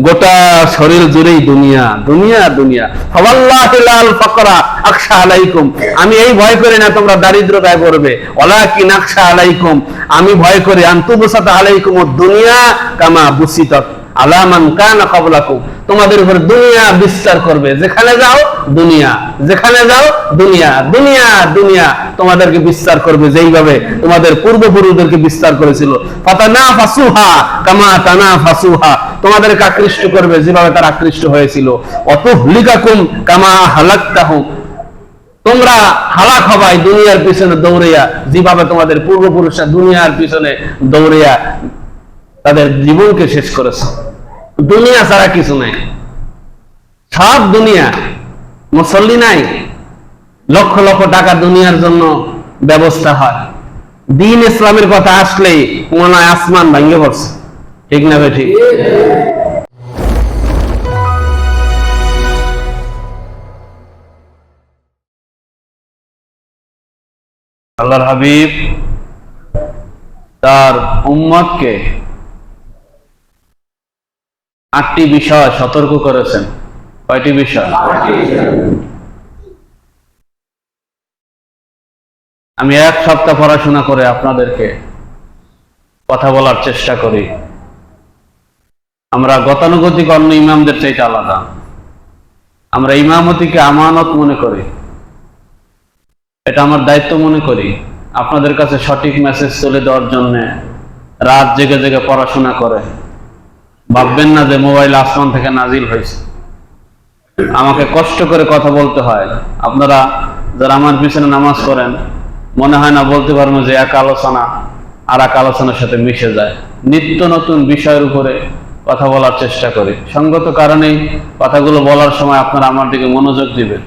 গোটা শরীর জুড়েই দুনিয়া দুনিয়া দুনিয়া। ফাওয়াল্লাহিল ফাকরা আখশা আলাইকুম, আমি এই ভয় করি না তোমরা দারিদ্রতায় পড়বে, ওয়ালাকিন আখশা আলাইকুম, আমি ভয় করি আনতুবসাতা আলাইকুমুদ দুনিয়া কামা বুসিতাত আলা মান কানা ক্বাবলাকুম, তোমাদের উপর দুনিয়া বিস্তার করবে, যেখানে যাও দুনিয়া, যেখানে যাও দুনিয়া, দুনিয়া দুনিয়া তোমাদেরকে বিস্তার করবে যেইভাবে তোমাদের পূর্বপুরুষদেরকে বিস্তার করেছিল। ফাতানাফাসুহা কামা তানাফাসুহা, তোমাদেরকে আকৃষ্ট করবে যেভাবে তারা আকৃষ্ট হয়েছিল। অতুহলিকাকুম কামা হালাকতাহুম, তোমরা হালাক হবাই দুনিয়ার পিছনে দৌড়িয়া, যেভাবে তোমাদের পূর্বপুরুষরা দুনিয়ার পিছনে দৌড়িয়া তাদের জীবনকে শেষ করেছে। দুনিয়া ছাড়া কিছু নাই, সব দুনিয়া। মুসল্লি নাই, লক্ষ লক্ষ টাকা দুনিয়ার জন্য ব্যবস্থা হয়, দিন ইসলামের কথা আসলেই মনে হয় আসমান ভাঙ্গে পড়ছে, ঠিক না ভাই? ঠিক। আল্লাহর হাবিব তার উম্মতকে 8টি বিষয় সতর্ক করেছেন। কয়টি বিষয়? আমি এক সপ্তাহ পড়াশোনা করে আপনাদেরকে কথা বলার চেষ্টা করি। আমরা গতানুগতিক অন্য ইমামদের চাইতে আলাদা, আমরা ইমামতিকে আমানত মনে করি, এটা আমার দায়িত্ব মনে করি। আপনাদের কাছে সঠিক মেসেজ তুলে দেওয়ার জন্য রাত জেগে জেগে পড়াশোনা করে, ভাববেন না যে মোবাইল আসমান থেকে নাজিল হয়েছে। আমাকে কষ্ট করে কথা বলতে হয়। আপনারা যারা আমার পিছনে নামাজ পড়েন, মনে হয় না বলতে পারবো যে এক আলোচনা আর এক আলোচনার সাথে মিশে যায়। নিত্য নতুন বিষয়ের উপরে কথা বলার চেষ্টা করি। সঙ্গত কারণেই কথাগুলো বলার সময় আপনারা আমার দিকে মনোযোগ দিবেন,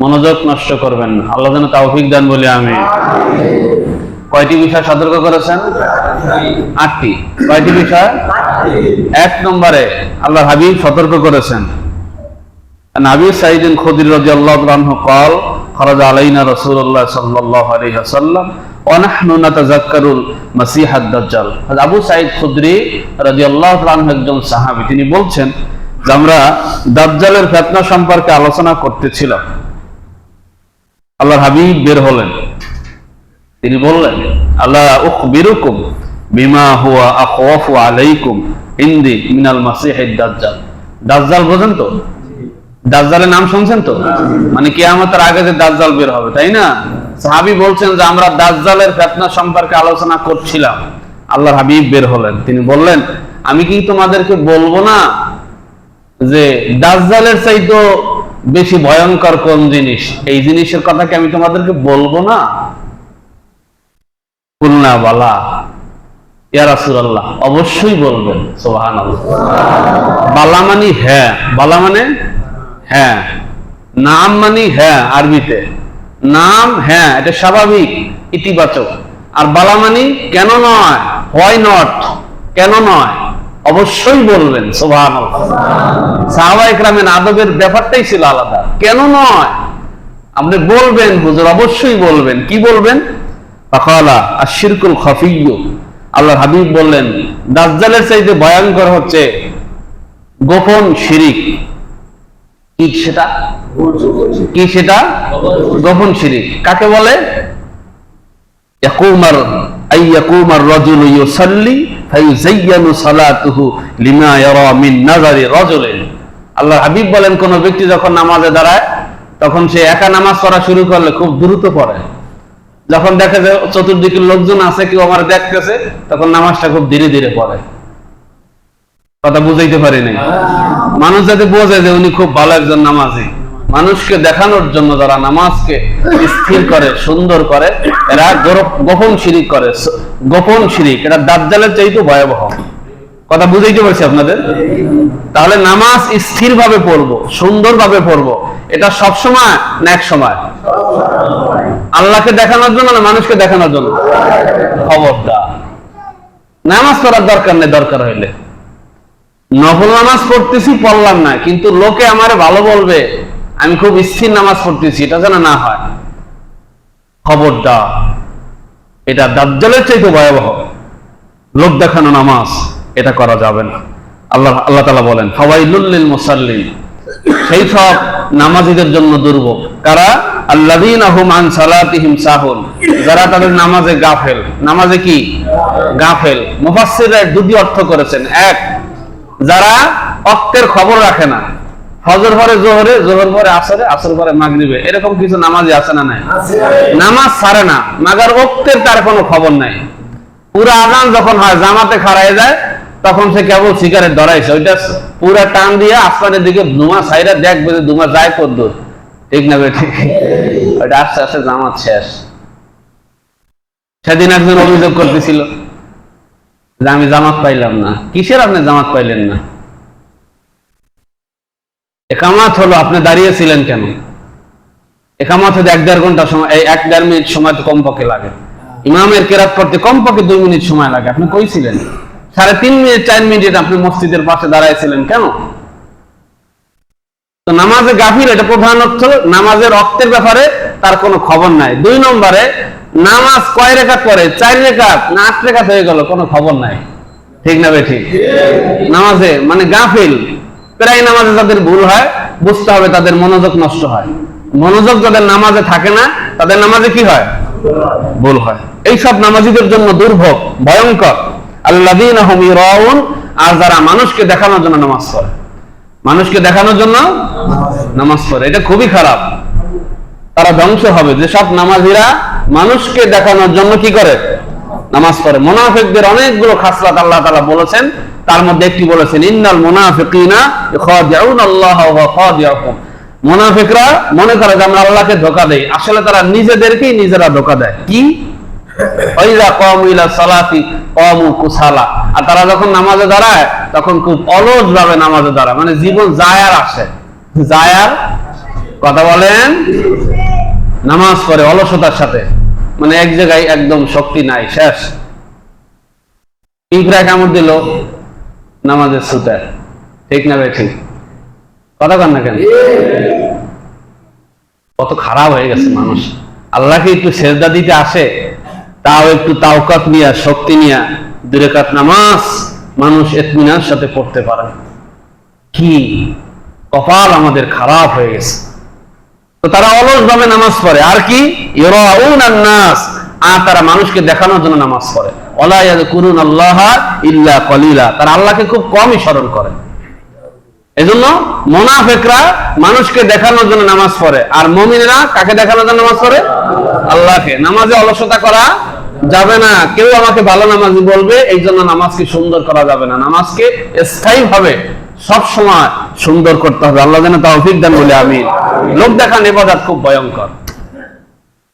মনোযোগ নষ্ট করবেন না। আল্লাহ যেন তাওফিক দান বলি আমি। কয়টি বিষয় সতর্ক করেছেন? 8টি। কয়টি বিষয়? 1 নম্বরে আল্লাহর হাবিব সতর্ক করেছেন। আবি সাঈদ খুদরি রাদিয়াল্লাহু আনহু قال خرج علينا رسول الله صلى الله عليه وسلم ونحن نتذكر المسيح الدجال। আবু সাঈদ খুদরি রাদিয়াল্লাহু আনহু একজন সাহাবী, তিনি বলছেন যে আমরা দাজ্জালের ফিতনা সম্পর্কে আলোচনা করতেছিলাম। আল্লাহর হাবিব বের হলেন, তিনি বললেন আলা উখবিরুকুম বিমা হুয়া আখওয়াফু আলাইকুম ইনদি মিনাল মাসিহিদ দাজ্জাল। দাজ্জাল বোঝেন তো? দাজ্জালের নাম শুনছেন তো? মানে কিয়ামতের আগে যে দাজ্জাল বের হবে, তাই না? সাহাবী বলছেন যে আমরা দাজ্জালের ফিতনা সম্পর্কে আলোচনা করছিলাম। আল্লাহর হাবিব বের হলেন, তিনি বললেন আমি কি তোমাদেরকে বলবো না যে দাজ্জালের চাইতে বেশি ভয়ঙ্কর কোন জিনিস, এই জিনিসের কথা কি আমি তোমাদেরকে বলবো না? কুলনা বালা ইয়া রাসূলুল্লাহ, অবশ্যই বলবেন। সুবহানাল্লাহ। বালা মানে হ্যাঁ, বালা মানে হ্যাঁ, নাম মানে হ্যাঁ, আরবিতে নাম হ্যাঁ, এটা স্বাভাবিক ইতিবাচক। আর বালা মানে কেন নয়, হোয়াই নট, কেন নয়, অবশ্যই বলবেন। সুবহানাল্লাহ। সাহাবায়ে কেরামের আদবের ব্যাপারটাই ছিল আলাদা। কেন নয়, আপনি বলবেন হুজুর, অবশ্যই বলবেন। কি বলবেন? ফাকালা আশ-শিরকুল খাফিয়্যু, আল্লাহর হাবিব বললেন দাজ্জালের চাইতে ভয়ঙ্কর হচ্ছে গোপন শিরিক। কি সেটা? কি সেটা? গোপন শিরিক। কাকে বলে? ইয়াকুমার রাজুলু ইউসাল্লি ফায়ুযায়্যানু সালাতুহু লিমা ইয়ারা মিন নাযারি রাজুলিন। আল্লাহর হাবিব বলেন কোন ব্যক্তি যখন নামাজে দাঁড়ায় তখন সে একা নামাজ পড়া শুরু করলে খুব দ্রুত পড়ে। যখন দেখে যে চতুর্দিকে লোকজন আছে, কেউ আমার দেখতেছে, তখন নামাজটা খুব ধীরে ধীরে পড়ে। কথা বুঝাইতে পারি নাই? মানুষ যাতে বোঝে যে উনি খুব ভালো একজন নামাজি, মানুষকে দেখানোর জন্য যারা নামাজকে স্থির করে, সুন্দর করে, এরা গোপন শিরিক করে। গোপন শিরিক এটা দাজ্জালের চাইতে ভয়াবহ। কথা বুঝাইতে পারছি আপনাদের? তাহলে নামাজ স্থির ভাবে পড়বো, সুন্দর ভাবে পড়বো, এটা সব সময় না এক সময়? আল্লাহকে দেখানোর জন্য না মানুষকে দেখানোর জন্য? খবরদার, নামাজ পড়ার দরকার নেই। দরকার হইলে নফল নামাজ পড়তেছি, পড়লাম না, কিন্তু লোকে আমার ভালো বলবে আমি খুব স্থির নামাজ পড়তেছি, এটা যেন না হয়। খবরদার, এটা দাজ্জালের চাইতে ভয়াবহ। লোক দেখানো নামাজ এটা করা যাবে না। আল্লাহ তাআলা বলেন ফাওয়াইলুল লিল মুসাল্লিন, সেই সব নামাজীদের জন্য দুর্ভোগ। কারা? আল্লাযীনা হুম আন সালাতিহিম সাহুন, যারা তাদের নামাজে গাফেল। নামাজে কি গাফেল? মুফাসসিররা দুটি অর্থ করেছেন। এক, যারা ওয়াক্তের খবর রাখে না, ফজর পরে জোহরে, জোহর পরে আসরে, আসর পরে মাগরিবে, এরকম কিছু নামাজি আছে না নাই? নামাজ ছাড়ে না, মাগার ওয়াক্তের তার কোনো খবর নাই। পুরা আযান যখন হয়, জামাতে খাড়ায় যায়, তখন সে কেবল সিগারেট ধরাইছে, ওইটা পুরা টান দিয়ে আসমানের দিকে ধোঁয়া ছাইরা দেখবে যে ধোঁয়া যায় কদ্দুর, ঠিক না বেঠিক? ওইটা আস্তে আস্তে জামাত শেষ। সেদিন একজন অভিযোগ করতেছিল যে আমি জামাত পাইলাম না। কিসের আপনি জামাত পাইলেন না? একামাত হলো, আপনি দাঁড়িয়েছিলেন কেন? একামাত হতে 1-1.5 ঘন্টা সময়, এই 1-1.5 মিনিট সময় তো কমপক্ষে লাগে। ইমামের কেরাত করতে কমপক্ষে 2 মিনিট সময় লাগে, আপনি কই ছিলেন? 3.5 মিনিট 4 মিনিট আপনি মসজিদের পাশে দাঁড়াইছিলেন কেন? তো নামাজে গাফিল, এটা প্রধান অর্থ। নামাজের ওয়াক্তের ব্যাপারে তার কোনো খবর নাই। 2 নম্বরে, নামাজ কয় রাকাত পড়ে, 4 রাকাত না 8 রাকাত হয়ে গেল, কোনো খবর নাই, ঠিক না বেঠিক? নামাজে মানে গাফিল। প্রায় নামাজে যাদের ভুল হয়, বুঝতে হবে তাদের মনোযোগ নষ্ট হয়। মনোযোগ যাদের নামাজে থাকে না, তাদের নামাজে কি হয়? ভুল হয়। এই সব নামাজীদের জন্য দুর্ভোগ, ভয়ঙ্কর। আল্লাযীনা হুম ইউরাউন, আর যারা মানুষকে দেখানোর জন্য নামাজ পড়ে, মানুষকে দেখানোর জন্য নামাজ পড়ে, এটা খুবই খারাপ। তারা ধ্বংস হবে। যেসব নামাজীরা মানুষকে দেখানোর জন্য কি করে? নামাজ পড়ে। মুনাফিকদের অনেকগুলো খাসলাত আল্লাহ তাআলা বলেছেন, তার মধ্যে একটি বলেছেন ইন্নাল মুনাফিকিনা ইখাদিউনাল্লাহ ওয়া খাদিউহুম। মুনাফিকরা মনে করে যে আমরা আল্লাহকে ধোঁকা দেই, আসলে তারা নিজেদেরকেই নিজেরা ধোঁকা দেয়। কি? ওয়াইযা কামু ইলা সালাতি কামু কুসালা, আর তারা যখন নামাজে দাঁড়ায় তখন খুব অলস ভাবে নামাজে দাঁড়ায়, মানে জীবন যায় আর আসে, যায় আর, কথা বলেন, নামাজ পড়ে অলসতার সাথে, মানে এক জায়গায় একদম শক্তি নাই, শেষ। পিঁপড়া কামড় দিল নামাজের সুতায়, ঠিক না ভাই? ঠিক কথা কন না কেন? কত খারাপ হয়ে গেছে মানুষ। আল্লাহকে একটু সেজদা দিতে আসে, তাও একটু তাওকাত নিয়ে, শক্তি নিয়ে 2 রাকাত নামাজ মানুষ ইতমিনার সাথে পড়তে পারে। কি কপাল আমাদের খারাপ হয়ে গেছে। তো তারা অলস ভাবে নামাজ পড়ে। আর কি? ইউরাউনান নাস, আর তারা মানুষকে দেখানোর জন্য নামাজ পড়ে। ওয়ালা ইয়াযকুরুনাল্লাহা ইল্লা কলিলা, তারা আল্লাহকে খুব কমই স্মরণ করে। এজন্য মুনাফিকরা মানুষকে দেখানোর জন্য নামাজ পড়ে, আর মুমিনরা কাকে দেখানোর জন্য নামাজ পড়ে? আল্লাহকে। নামাজে অলসতা করা যাবে না। কেউ আমাকে ভালো নামাজি বলবে, এই জন্য নামাজকে সুন্দর করা যাবে না। নামাজকে স্থায়ী ভাবে সব সময় সুন্দর করতে হবে। আল্লাহ যেন তৌফিক দেন বলে আমিন। লোক দেখান ইবাদত খুব ভয়ঙ্কর।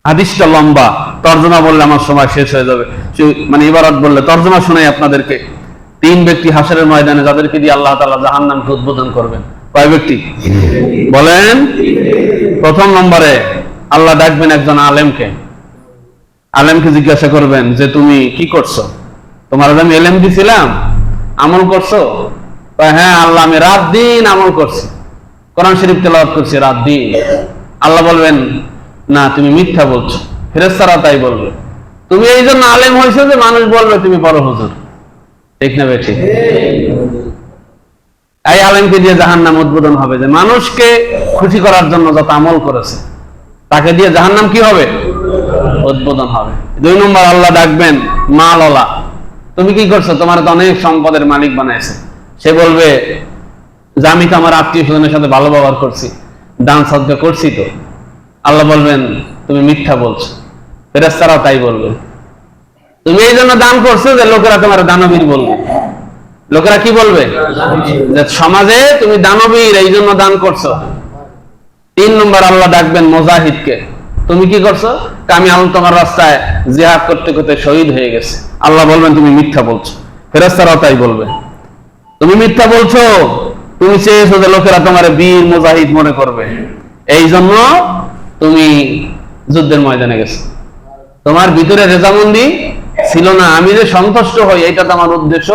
হাদিসটা লম্বা, তরজমা বললে আমার সময় শেষ হয়ে যাবে, মানে ইবারত বললে। তরজমা শুনাই আপনাদেরকে। 3 ব্যক্তি হাসরের ময়দানে, যাদেরকে দিয়ে আল্লাহ তাআলা জাহান্নামকে উদ্বোধন করবেন। কয় ব্যক্তি বলেন? প্রথম নম্বরে আল্লাহ ডাকবেন একজন আলেমকে। আলেমকে জিজ্ঞাসা করবেন যে তুমি কি করছো? তোমার আমি এলেম দিছিলাম, আমল করছো? হ্যাঁ আল্লাহ, আমি রাত দিন আমল করছি, কোরআন শরীফ তেলাওয়াত করছি রাত দিন। আল্লাহ বলবেন না, তুমি মিথ্যা বলছো। ফেরেশতারা তাই বলবে। তুমি এই জন্য আলেম হয়েছো যে মানুষ বলবে তুমি বড় হুজুর, ঠিক না বেঠিক? এই আলেমকে দিয়ে জাহান্নাম উদ্বোধন হবে, যে মানুষকে খুশি করার জন্য যত আমল করেছে তাকে দিয়ে জাহান্নাম কি হবে? উদ্বোধন হবে। 2 নম্বর আল্লাহ ডাকবেন মালওয়ালা। তুমি কি করছো? তোমার তো অনেক সম্পদের মালিক বানাইছে। সে বলবে যে আমি তো আমার আত্মীয় স্বজনের সাথে ভালো ব্যবহার করছি, দান সদকা করছি। তো আল্লাহ বলবেন তুমি মিথ্যা বলছো। ফেরেশতারাও তাই বলবে। তুমি এই জন্য দান করছো যে লোকেরা তোমার দানবীর বলবে। লোকেরা কি বলবে? যে সমাজে তুমি দানবীর, এই জন্য দান করছো। 3 নম্বর আল্লাহ ডাকবেন মুজাহিদকে। তুমি কি করছো? আমি তোমার রাস্তায় জিহাদ করতে করতে শহীদ হয়ে গেছে। আল্লাহ বলবেন তুমি মিথ্যা বলছো। ফেরেশতারাও তাই বলবে তুমি মিথ্যা বলছো। তুমি চেয়েছো যে লোকেরা তোমার বীর মুজাহিদ মনে করবে, এই জন্য তুমি যুদ্ধের ময়দানে গেছো। তোমার ভিতরে রেজামন্দি ছিল না, আমি যে সন্তুষ্ট হই এটা তো আমার উদ্দেশ্য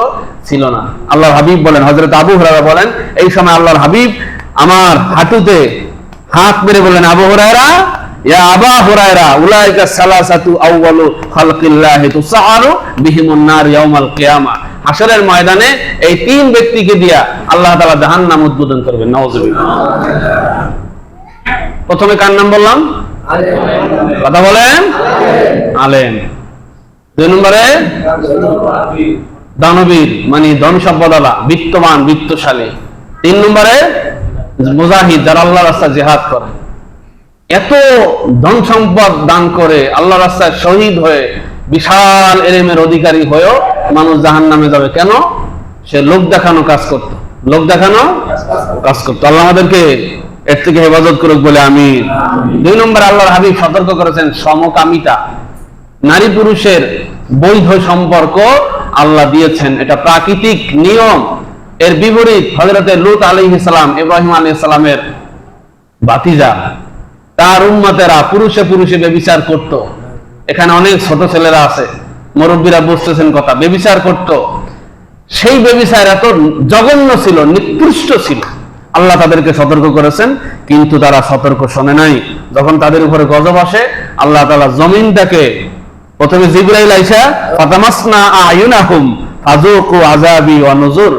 ছিল না। আল্লাহর হাবিব বলেন, হযরত আবু হুরায়রা বলেন, এই সময় আল্লাহর হাবিব আমার হাঁটুতে হাত মেরে বলেন, আবু হুরায়রা, ইয়া আবা হুরায়রা, উলাইকা সালাসাতু আউয়ালু খালকিল্লাহি তুসআরু বিহিমুন নার ইয়াউমাল কিয়ামা। হাসরের ময়দানে এই তিন ব্যক্তিকে দিয়া আল্লাহ তাআলা জাহান্নাম উদ্বোধন করবেন। নাউযুবিল্লাহ। প্রথমে কার নাম বললাম? কথা বলেন। আলেম। দুই নম্বরে দানবীর, মানে ধন সম্পদালা, বিত্তমান, বিত্তশালী। তিন নম্বরে মুজাহিদ, যারা আল্লাহর রাস্তায় জিহাদ করে। এত ধন সম্পদ দান করে আল্লাহর রাস্তায় শহীদ হয়ে বিশাল ইলমের অধিকারী হয়েও মানুষ জাহান্নামে যাবে কেন? সে লোক দেখানো কাজ করত, লোক দেখানো কাজ করত। আল্লাহ আমাদেরকে এর থেকে হেফাজত করুক বলে আমিন। দুই নম্বরে আল্লাহর হাবিব সতর্ক করেছেন সমকামিতা, নারী পুরুষের বৈধ সম্পর্ক আল্লাহ দিয়েছেন, এটা প্রাকৃতিক নিয়ম। এর বিপরীত হযরতে লূত আলাইহিস সালাম, ইব্রাহিম আলাইহিস সালামের ভাতিজা, তার উম্মতেরা পুরুষে পুরুষে ব্যভিচার করত। এখানে অনেক ছোট ছেলেরা আছে, মুরব্বীরা বুঝতেছেন কথা, ব্যভিচার করত। সেই ব্যভিচার এত জঘন্য ছিল, নিকৃষ্ট ছিল। আল্লাহ তাদেরকে সতর্ক করেছেন, কিন্তু তারা সতর্ক শোনে নাই। যখন তাদের উপরে গজব আসে, আল্লাহ তাআলা জমিনটাকে প্রথমে জিবরাইল আইসা ফাতামাসনা আয়ুনাহুম ফাযুকু আযাবি ওয়া নুজুর,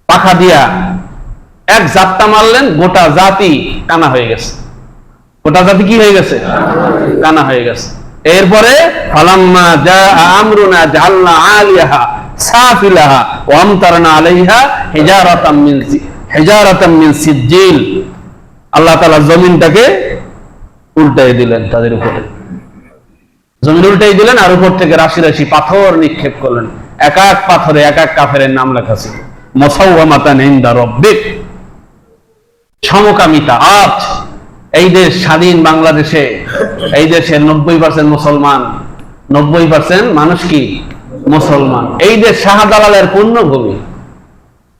পাখা দিয়া এক জাপটা মারলেন, গোটা জাতি কানা হয়ে গেছে। গোটা জাতি কি হয়ে গেছে? কানা হয়ে গেছে। এরপরে ফালাম্মা জাআ আমরুনা জাআলনা আলিয়াহা সাফিলাহা ওয়া আমতারনা আলাইহা হিজারাতাম মিন সিজ্জিল, আল্লাহ তাআলা জমিনটাকে উল্টাই দিলেন তাদের উপরে। জমিন উল্টাই দিলেন আর উপর থেকে রাশি রাশি পাথর নিক্ষেপ করলেন। এক এক পাথরে এক এক কাফেরের নাম লেখা ছিল। মুসাওয়ামাতান ইনদা রাব্বিক। সমকামিতা। আজ এই দেশ স্বাধীন বাংলাদেশে, এই দেশের 90% মুসলমান, 90% মানুষ কি মুসলমান। এই দেশ শাহজালালের পূর্ণভূমি।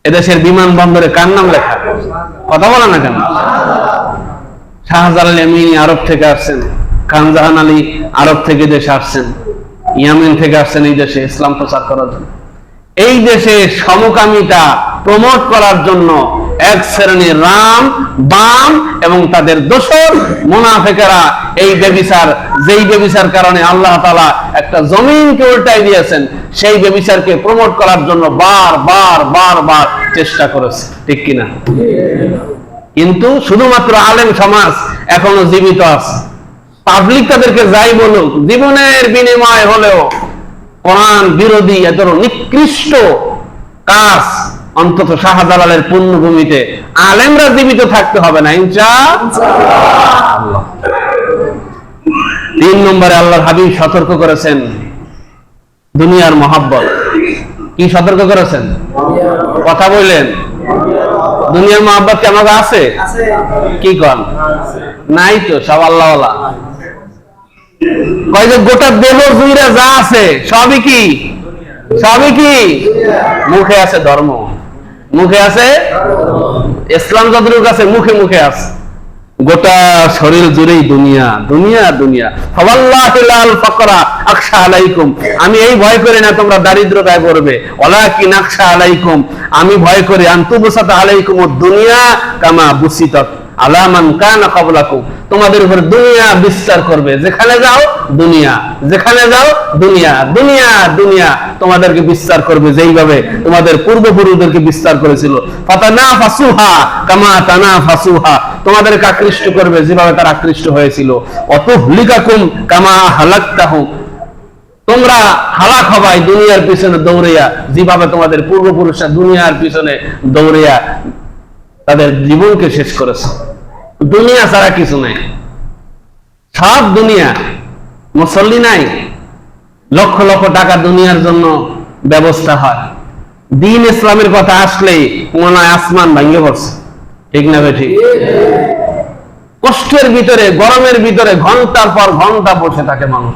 এদেশের বিমানবন্দরে কার নাম লেখা? কথা বলে না কেন? শাহজালাল ইয়ামিনী আরব থেকে আসছেন, খানজাহান আলী আরব থেকে দেশে আসছেন, ইয়ামেন থেকে আসছেন এই দেশে ইসলাম প্রচার করার জন্য। এই দেশে সমকামিতা প্রমোট করার জন্য এক শ্রেণীর রাম বাম এবং তাদের দোসর মুনাফিকেরা এই ব্যভিচার, যেই ব্যভিচার কারণে আল্লাহ তাআলা একটা জমিনকে উল্টাই দিয়েছেন, সেই ব্যভিচারকে প্রমোট করার জন্য বার চেষ্টা করেছে। ঠিক কিনা? কিন্তু শুধুমাত্র আলেম সমাজ এখনো জীবিত আছে। পাবলিক তাদেরকে যাই বলুক, জীবনের বিনিময় হলেও কোরআন বিরোধী এত নিকৃষ্ট কাজ অন্তত শাহজালালের পূর্ণভূমিতে আলেমরা জীবিত থাকতে হবে না ইনশাআল্লাহ। তিন নম্বরে আল্লাহর হাবিব সতর্ক করেছেন দুনিয়ার মহাব্বত। কি সতর্ক করেছেন? কথা বললেন। দুনিয়ার মহাব্বত কি আমাদের আছে? কি কন? নাই তো, সব আল্লাহওয়ালা। কয় যে গোটা দেহ জুইরা যা আছে সবই কি? সবই কি? মুখে আছে ধর্ম, মুখে আছে ইসলাম, যতটুকু আছে মুখে মুখে আছে। গোটা শরীর জুড়েই দুনিয়া দুনিয়া দুনিয়া। ফাওয়াল্লাহিল ফাকরা আখশা আলাইকুম, আমি এই ভয় করি না তোমরা দারিদ্রতায় পড়বে। ওয়ালাকিন আখশা আলাইকুম, আমি ভয় করি আনতুবসাতা আলাইকুমুদ দুনিয়া কামা বুসিতাত আলা মান কানা ক্বাবলাকুম, তোমাদের উপর দুনিয়া বিস্তার করবে। যেখানে যাও দুনিয়া, যেখানে যাও দুনিয়া, দুনিয়া দুনিয়া তোমাদেরকে বিস্তার করবে যেইভাবে তোমাদের পূর্বপুরুষদেরকে বিস্তার করেছিল। ফাতানাফাসুহা কামা তানাফাসুহা, তোমাদেরকে আকৃষ্ট করবে যেভাবে তারা আকৃষ্ট হয়েছিল। অতুহলিকাকুম কামা হালাকতাহুম, তোমরা হালাক হবাই দুনিয়ার পিছনে দৌড়িয়া, যেভাবে তোমাদের পূর্বপুরুষরা দুনিয়ার পিছনে দৌড়িয়া তাদের জীবনকে শেষ করেছে। দুনিয়া ছাড়া কিছু নাই, সব দুনিয়া। মুসল্লি নাই, লক্ষ লক্ষ টাকা দুনিয়ার জন্য ব্যবস্থা হয়। দিন ইসলামের কথা আসলেই মনে হয় আসমান ভাঙ্গে পড়ছে। ঠিক না ভাই? ঠিক। কষ্টের ভিতরে, গরমের ভিতরে ঘন্টার পর ঘন্টা বসে থাকে মানুষ,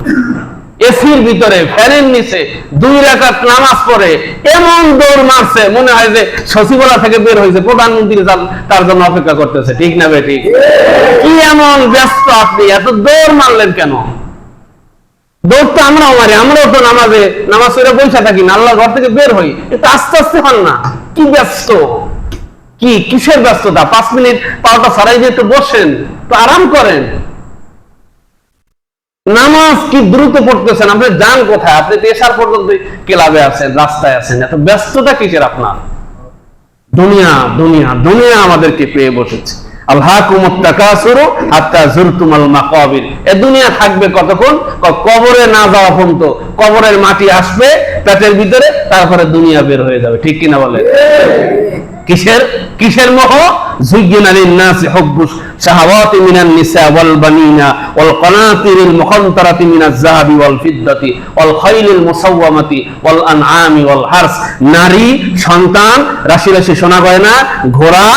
এসির ভিতরে, ফ্যানের নিচে 2 রাকাত নামাজ পড়ে এমন দৌড় মারছে মনে হয় যে সচিবালয় থেকে বের হয়েছে, প্রধানমন্ত্রী তার জন্য অপেক্ষা করতেছে। ঠিক না ভাই? ঠিক। কি এমন ব্যস্ত আপনি, এত দৌড় মারলেন কেন? দৌড় তো আমরাও মারি, আমরাও তো নামাজ পড়ে বসে থাকি না, আল্লাহর ঘর থেকে বের হই, একটু আস্তে আস্তে হন না। কি ব্যস্ত, কি কিসের ব্যস্ততা? 5 মিনিট পাওয়াটা সারাই দিয়ে একটু বসেন, তো আরাম করেন। নামাজ কি দ্রুত পড়তেছেন, আপনি যান কোথায়? আপনি পেশার পর্যন্ত ক্লাবে আছেন, রাস্তায় আছেন, এত ব্যস্ততা কিসের আপনার? দুনিয়া দুনিয়া দুনিয়া আমাদেরকে পেয়ে বসেছে। আলহাকুমুত তাকাসুরু হাত্তা যুরতুমুল মাকাবির। এ দুনিয়া থাকবে কতক্ষণ? কবরে না যাওয়া পর্যন্ত। কবরের মাটি আসবে পেটের ভিতরে, তারপরে দুনিয়া বের হয়ে যাবে। ঠিক কিনা বলেন? কিসের কিসের মোহ? যুয়্যিনা লিন-নাসি হুব্বুশ শাহাওয়াতি মিনান নিসা ওয়াল বানিনা ওয়াল কানাতিরিল মুকান্তারাতি মিনাজ যাহাবি ওয়াল ফিদ্দাতি ওয়াল খাইলিল মুসাওয়ামাতি ওয়াল আনআমি ওয়াল হারস। নারী, সন্তান, রাশি রাশি সোনা গয়না, ঘোড়া,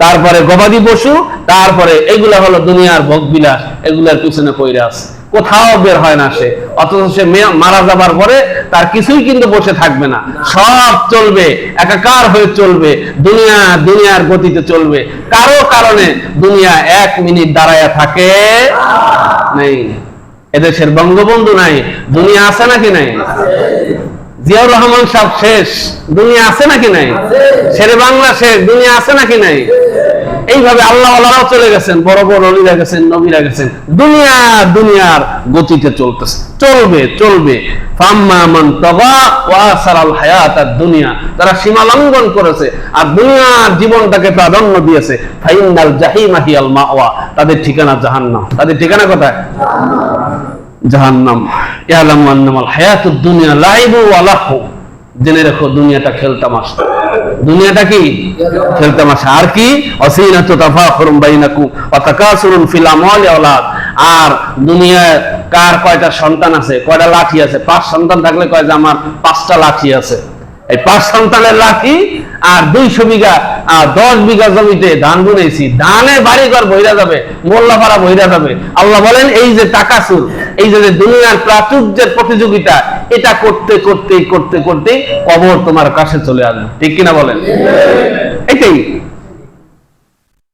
তারপরে গবাদি পশু, তারপরে এগুলা হলো দুনিয়ার ভোগবিলাস। এগুলার পিছনে পড়ে আছে, কোথাও বের হয় না সে। অথচ সে মারা যাবার পরে তার কিছুই কিন্তু বসে থাকবে না, সব চলবে, একাকার হয়ে চলবে, দুনিয়া দুনিয়ার গতিতে চলবে। কারো কারণে দুনিয়া এক মিনিট দাঁড়ায়া থাকে নাই। এদেশের বঙ্গবন্ধু নাই, দুনিয়া আছে নাকি নাই? জিয়াউর রহমান সাহেব শেষ, দুনিয়া আছে নাকি নাই? শেরে বাংলা শেষ, দুনিয়া আছে নাকি নাই? এইভাবে আল্লাহ আল্লাহরাও চলে গেছেন, বড় বড় অলিরা গেছেন, নবীরা গেছেন। দুনিয়া দুনিয়ার গতিতে চলতেছে, চলবে চলবে। ফাম্মা মান তাগা ওয়া আসারাল হায়াতাদ দুনিয়া, তারা সীমা লঙ্ঘন করেছে আর দুনিয়ার জীবনটাকে প্রাধান্য দিয়েছে। ফাইনাল জাহিমা হিয়াল মাওয়া, তাদের ঠিকানা জাহান্নাম। তাদের ঠিকানা কোথায়? জাহান্নাম। ইয়ালামু আন্নামাল হায়াতুদ দুনিয়া লাইবু ওয়া লাহু, জেনে রাখো দুনিয়াটা খেলতামাশা। দুনিয়াটা কি? খেলতামাশা। আর কি? ওয়াসিনাতু তাফাখুরুম বাইনাকুম ওয়া তাকাসুরুন ফিল আমওয়ালি ওয়াল আওলাদ। আর দুনিয়ায় কার কয়টা সন্তান আছে, কয়টা লাঠি আছে? 5 সন্তান থাকলে কয় যে আমার 5টা লাঠি আছে। এই 5 সন্তানের লাঠি আর 200 বিঘা 10 বিঘা জমিতে ধান বুনেছি, ধানে বাড়িঘর বইরা যাবে, মোল্লাপাড়া বইরা যাবে। আল্লাহ বলেন এই যে তাকাসুর, এই যে দুনিয়ার প্রাচুর্যের প্রতিযোগিতা, এটা করতে করতে করতে করতে কবর তোমার কাছে চলে আসবে। ঠিক কিনা বলেন? এটাই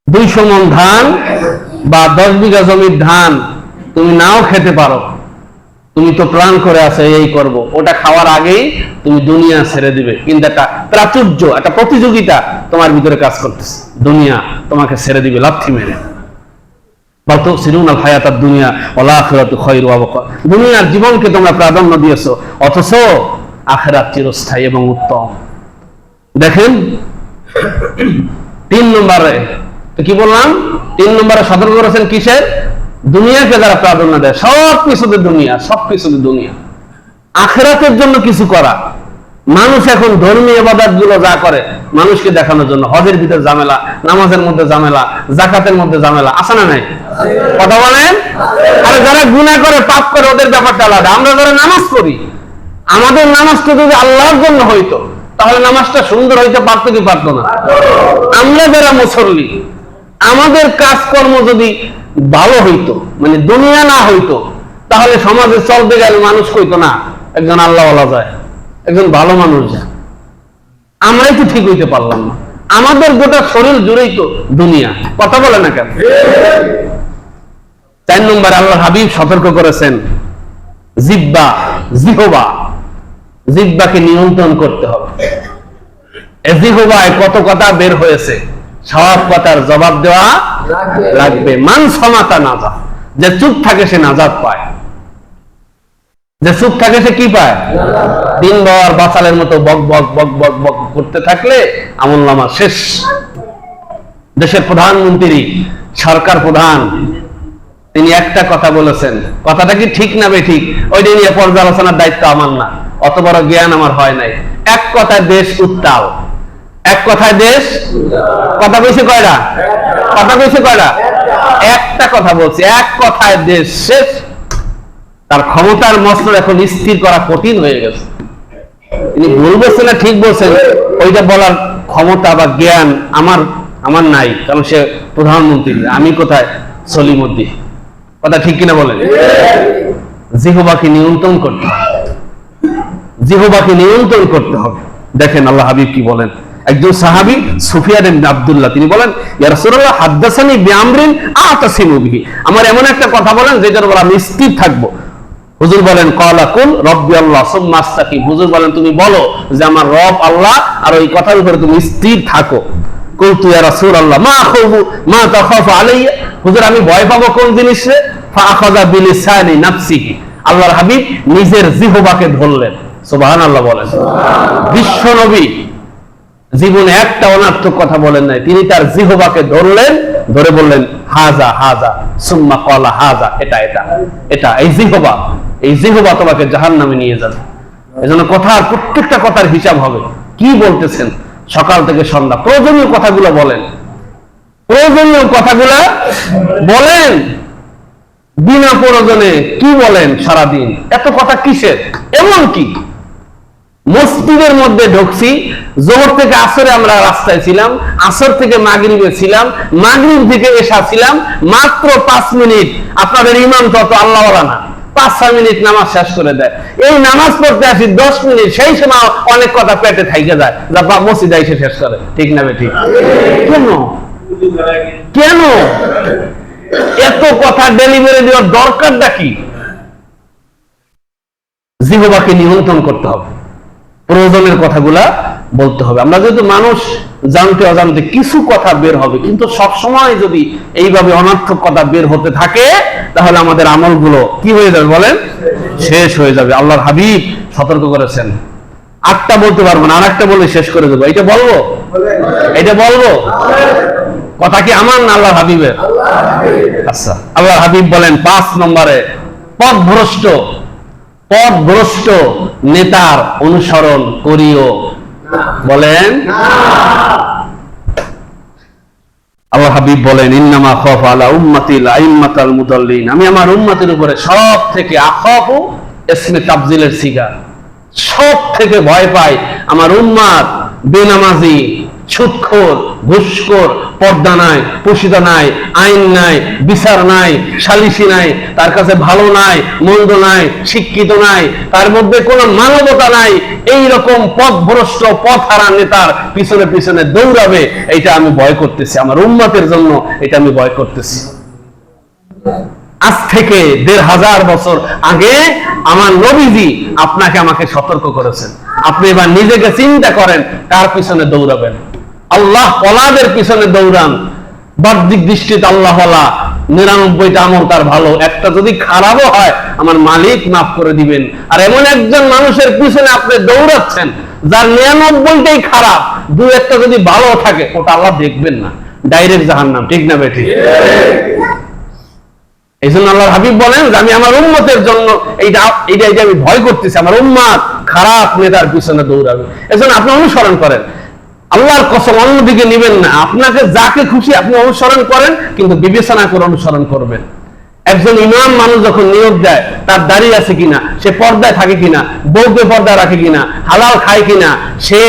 200 মণ ধান বা 10 বিঘা জমির ধান তুমি নাও খেতে পারো, তুমি তো প্ল্যান করে আছে এই করব, ওটা খাওয়ার আগেই তুমি দুনিয়া ছেড়ে দিবে। কিন্তু একটা প্রাচুর্য, একটা প্রতিযোগিতা তোমার ভিতরে কাজ করতেছে, দুনিয়া তোমাকে ছেড়ে দিবে লাথি মেরে। বাতো সিরুনাল হায়াতাদ দুনিয়া ওয়াল আখিরাতু খায়রু ওয়া আবকা। দুনিয়ার জীবনকে তোমরা প্রাধান্য দিয়েছো, অথচ আখিরাত চিরস্থায়ী এবং উত্তম। দেখেন 3 নম্বরে কি বললাম? 3 নম্বরে সতর্ক করেছেন কিসের? দুনিয়াকে যারা প্রাধান্য দেয়, সব কিছুতে দুনিয়া, সব কিছুতে দুনিয়া। আখিরাতের জন্য কিছু করা। মানুষ এখন ধর্মীয় ইবাদত গুলো যা করে মানুষকে দেখানোর জন্য, হজের ভিতরে ঝামেলা, নামাজের মধ্যে ঝামেলা, যাকাতের মধ্যে ঝামেলা, আছে না নাই? কথা বলেন। আর যারা গুনাহ করে, পাপ করে, ওদের ব্যাপারটা আলাদা। আমরা যারা নামাজ পড়ি, আমাদের নামাজটা যদি আল্লাহর জন্য হইতো তাহলে নামাজটা সুন্দর হইতে পারতো কি পারতো না? আমরা যারা মুসল্লি, আমাদের কাজকর্ম যদি ভালো হইতো, মানে দুনিয়া না হইতো, তাহলে সমাজে চলতে গেলে মানুষ কইতো না একজন আল্লাহওয়ালা যায়, একজন ভালো মানুষ যায়। আমরাই তো ঠিক হইতে পারলাম না, আমাদের গোটা শরীর জুড়েই তো দুনিয়া। কথা বলে না কেন? 4 নম্বর আল্লাহর হাবিব সতর্ক করেছেন জিহ্বা, জিহবা, জিহ্বাকে নিয়ন্ত্রণ করতে হবে। এই জিহ্বায় কত কথা বের হয়েছে, সব কথার জবাব দেওয়া লাগবে। মান সমাতা নাজাত, যে চুপ থাকে সে নাজাত পায়। যে চুপ থাকে সে কি পায়? দিনভর বাচালের মতো বক বক বক বক বক করতে থাকলে আমলনামা শেষ। দেশের প্রধানমন্ত্রী, সরকার প্রধান, তিনি একটা কথা বলেছেন, কথাটা কি ঠিক না বেঠিক ওইটা নিয়ে পর্যালোচনার দায়িত্ব আমার না, অত বড় জ্ঞান আমার হয় নাই। এক কথায় দেশ উত্তাল, এক কথায় দেশ, কথা কইছে কয়টা? কথা কইছে কয়টা? একটা কথা বলছে, এক কথায় দেশ শেষ। তার ক্ষমতার মসনদ এখন স্থির করা কঠিন হয়ে গেছে। তিনি ভুল বলছেন না ঠিক বলছেন ওইটা বলার ক্ষমতা বা জ্ঞান আমার নাই, কারণ সে প্রধানমন্ত্রী, আমি কোথায় সলিমুদ্দিন। কথা ঠিক কিনা বলেন? জিহ্বাকে নিয়ন্ত্রণ করতে হবে, জিহ্বাকে নিয়ন্ত্রণ করতে হবে। দেখেন আল্লাহ হাবিব কি বলেন। একজন সাহাবী সুফিয়ান ইবনে আব্দুল্লাহ, তিনি বলেন ইয়া রাসূলুল্লাহ হাদাসানি বিআমরিন আতাসিমু বিহি, আমার এমন একটা কথা বলেন যেটার উপর আমি স্থির থাকবো। হুজুর বলেন ক্বালা কুল রাব্বি আল্লাহ সুম্মা আস্তাকিম, হুজুর বলেন তুমি বলো যে আমার রব আল্লাহ, আর ওই কথার উপরে তুমি স্থির থাকো। কুলতু ইয়া রাসূলুল্লাহ মা খাউফু মা তাখাফু আলাইয়া, হুজুর আমি ভয় পাবো কোন জিনিসে? ফাআখাযা বিলিসানি নাফসিহি, আল্লাহর হাবিব নিজের জিহ্বাকে ধরলেন। সুবহানাল্লাহ বলেন। বিশ্ব নবী জীবনে একটা অনার্থক কথা বলেন নাই, তিনি তার জিহ্বাকে ধরলেন, ধরে বললেন হাজা হাজা সুম্মা ক্বালা হাজা, এটা এটা এটা, এই জিহ্বা তোমাকে জাহান্নামে নিয়ে যাবে। এজন্য কথার প্রত্যেকটা কথার হিসাব হবে, কি বলতেছেন সকাল থেকে সন্ধ্যা। প্রয়োজনীয় কথাগুলো বলেন, প্রয়োজনীয় কথাগুলো বলেন, বিনা প্রয়োজনে কি বলেন সারাদিন, এত কথা কিসের? এমন কি মসজিদের মধ্যে ঢুকছি, জোহর থেকে আসরে আমরা রাস্তায় ছিলাম, আসর থেকে মাগরিবে ছিলাম, মাগরিব থেকে এশা ছিলাম, মাত্র 5 মিনিট। আপনাদের ইমাম তত আল্লাহওয়ালা না, 5-6 মিনিট নামাজ শেষ করে দেয়। এই নামাজ পড়তে আসি 10 মিনিট, সেই সময় অনেক কথা পেটে থাইকে যায়, যা মসজিদে এসে শেষ করে। ঠিক না ঠিক? কেন কেন এত কথা ডেলিভারি দেওয়ার দরকারটা কি? জিহ্বাকে নিয়ন্ত্রণ করতে হবে, প্রয়োজনের কথাগুলা বলতে হবে। আমরা যেহেতু মানুষ, জানতে অজান্তে কিছু কথা বের হবে, কিন্তু সব সময় যদি এইভাবে অনর্থক কথা বের হতে থাকে, তাহলে আমাদের আমলগুলো কি হয়ে যাবে বলেন? শেষ হয়ে যাবে। আল্লাহর হাবিব সতর্ক করেছেন। 8টা বলতে পারবো না, আরেকটা বলে শেষ করে দেবো। এটা বলবো, এটা বলবো। কথা কি আমার না আল্লাহর হাবিবের? আচ্ছা, আল্লাহর হাবিব বলেন 5 নম্বরে, পথভ্রষ্ট নেতার অনুসরণ করিও। বলেন আল্লাহ হাবিব বলেন ইন্নামা খাফু আলা উম্মাতিল আইম্মাতাল মুদাল্লিন, আমি আমার উম্মতের উপরে সব থেকে, আখাফু ইসমে তাফজিলের সিগা, সব থেকে ভয় পাই আমার উম্মাত বেনামাজি, সুদখোর, ঘুষখোর, পর্দা নাই, পুশিদা নাই, আইন নাই, বিচার নাই, সালিশি নাই, তার কাছে ভালো নাই, মন্দ নাই, শিক্ষিত নাই, তার মধ্যে কোনো মানবতা নাই, এই রকম পথভ্রষ্ট পথহারা নেতার পিছনে পিছনে দৌড়াবে, এটা আমি ভয় করতেছি। আমার উম্মতের জন্য এটা আমি ভয় করতেছি। আজ থেকে 1500 বছর আগে আমার নবীজি আপনাকে আমাকে সতর্ক করেছেন। আপনি এবার নিজেকে চিন্তা করেন, কার পিছনে দৌড়াবেন? আল্লাহ ওয়ালাদের পিছনে দৌড়ান। বাহ্যিক দৃষ্টিতে আল্লাহ ওয়ালা, 99টা আমল তার ভালো, একটা যদি খারাপও হয় আমার মালিক মাফ করে দিবেন। আর এমন একজন মানুষের পিছনে আপনি দৌড়াচ্ছেন যার 99টাই খারাপ, 2-1টা যদি ভালো থাকে, ওটা আল্লাহ দেখবেন না, ডাইরেক্ট জাহান্নাম। ঠিক না বেঠি? এই জন্য আল্লাহর হাবিব বলেন যে আমি আমার উম্মতের জন্য এইটা আমি ভয় করতেছি, আমার উম্মত খারাপ নেতার পিছনে দৌড়াবে। এজন্য আপনি অনুসরণ করেন, আল্লাহর কসম অন্যদিকে নেবেন না। আপনাকে যাকে খুশি আপনি অনুসরণ করেন, কিন্তু বিবেচনা করে অনুসরণ করবেন। একজন ইমাম মানুষ যখন নিয়োগ দেয়, তার দাড়ি আছে কিনা, সে পর্দায় থাকে কিনা, বউকে পর্দা রাখে কিনা, হালাল খায় কিনা, সে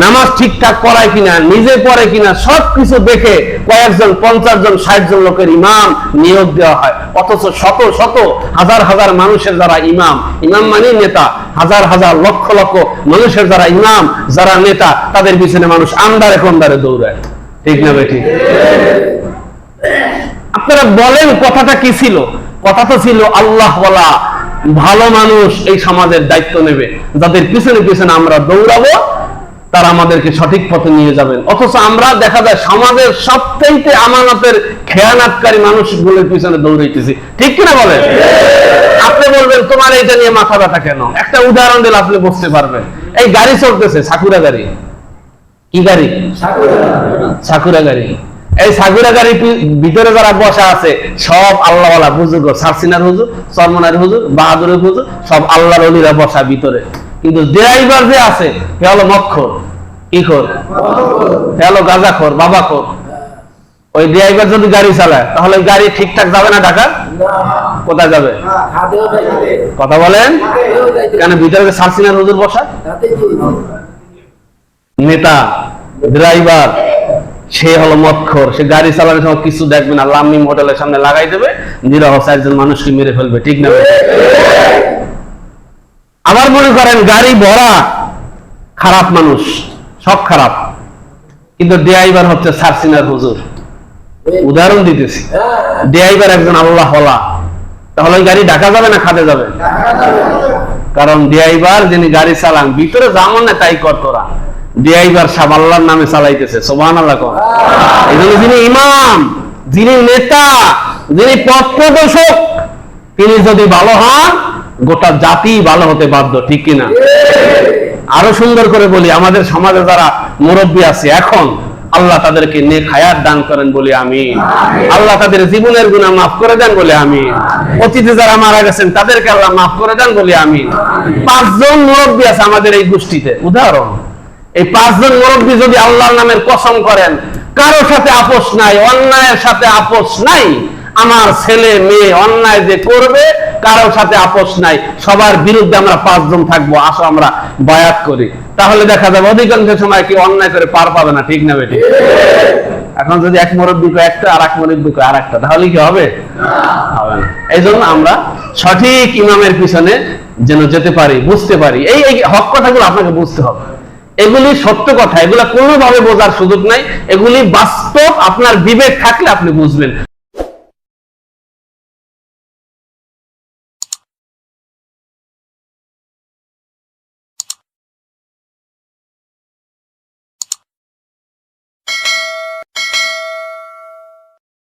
নামাজ ঠিকঠাক পড়ায় কিনা, নিজে পড়ে কিনা, সবকিছু দেখে কয়েকজন 50 জন 60 জন লোকের ইমাম নিয়োগ দেওয়া হয়। অথচ শত শত হাজার হাজার মানুষের যারা ইমাম, ইমাম মানে নেতা, হাজার হাজার লক্ষ লক্ষ মানুষের যারা ইমাম, যারা নেতা, তাদের পিছনে মানুষ আন্দারে কন্দারে দৌড়ায়। ঠিক না বেঠি? আপনারা বলেন কথাটা কি ছিল? কথা তো ছিল আল্লাহ ওয়ালা ভালো মানুষ এই সমাজের দায়িত্ব নেবে, যাদের পিছনে পিছনে আমরা দৌড়াবো তারা আমাদেরকে সঠিক পথে নিয়ে যাবেন। অথচ আমরা দেখা যায় সমাজের সবচাইতে আমানতের খেয়ানাতকারী মানুষগুলোর পিছনে দৌড়াইতেছি। ঠিক কিনা বলেন? আপনি বলবেন তোমার এটা নিয়ে মাথা ব্যথা কেন? একটা উদাহরণ দিলে আপনি বুঝতে পারবেন। এই গাড়ি চলতেছে, সাকুরা গাড়ি। কি গাড়ি? সাকুরা গাড়ি। এই সাকুরা গাড়ির ভিতরে যারা বসা আছে সব আল্লাহওয়ালা বুজুর্গ, সারসিনার হুজুর, চরমনার হুজুর, বাহাদুরের হুজুর, সব আল্লাহর ওলিরা বসা ভিতরে। কিন্তু ড্রাইভার যে আছে সে হলো মদখোর, কি খোর? সে হলো গাঁজাখোর, বাবাখোর। ওই ড্রাইভার যদি গাড়ি চালায় তাহলে গাড়ি ঠিকঠাক যাবে না ঢাকা? কোথায় যাবে? কথা বলেন কেন? ভিতরে সারসিনার হুজুর বসা, নেতা ড্রাইভার, সে হলো মদখোর। সে গাড়ি চালানোর সময় কিছু দেখবে না, লামিম হোটেলের সামনে লাগাই দেবে, নিরহ 4 জন মানুষকে মেরে ফেলবে। ঠিক না? আবার মনে করেন গাড়ি ভরা খারাপ মানুষ, সব খারাপ, কিন্তু ড্রাইভার হচ্ছে সারসিনার হুজুর। উদাহরণ দিতেছি, ড্রাইভার একজন আল্লাহ ওয়ালা, তাহলে ওই গাড়ি ঢাকা যাবে না খাদে যাবে? কারণ ড্রাইভার যিনি গাড়ি চালান, ভিতরে যেমন না তাই কর তোরা, ড্রাইভার সাহেব আল্লাহর নামে চালাইতেছে। সুবহানাল্লাহ। এই জন্য যিনি ইমাম, যিনি নেতা, যিনি পথ প্রদর্শক তিনি যদি ভালো হন, গোটা জাতি ভালো হতে বাধ্য, ঠিক কিনা? আরো সুন্দর করে বলি, আমাদের সমাজে যারা মুরব্বী আছে এখন, আল্লাহ তাদেরকে নেক হায়াত দান করেন বলি আমিন। আল্লাহ তাদের জীবনের গুনাহ মাফ করে দেন বলি আমিন। অতীতে যারা মারা গেছেন তাদেরকে আল্লাহ মাফ করে দেন বলি আমিন। 5 জন মুরব্বী আছে আমাদের এই গোষ্ঠীতে, উদাহরণ। এই 5 জন মুরব্বী যদি আল্লাহর নামের কসম করেন, কারো সাথে আপোষ নাই, অন্যায়ের সাথে আপোষ নাই, আমার ছেলে মেয়ে অন্যায় যে করবে কারোর সাথে আপোষ নাই, সবার বিরুদ্ধে আমরা 5 জন থাকবো, আসো আমরা বায়াত করি। তাহলে দেখা যাবে অধিকাংশ সময় কি অন্যায় করে পার পাবে না, ঠিক না বেটি? এখন যদি এক মুরব্বী কয় একটা আর এক মুরব্বী কয় আর একটা, তাহলে কি হবে? হবে না। এই জন্য আমরা সঠিক ইমামের পিছনে যেন যেতে পারি, বুঝতে পারি। এই হক কথাগুলো আপনাকে বুঝতে হবে। এগুলি সত্য কথা, এগুলা কোনোভাবে বোঝার সুযোগ নাই, এগুলি বাস্তব। আপনার বিবেক থাকলে আপনি বুঝবেন।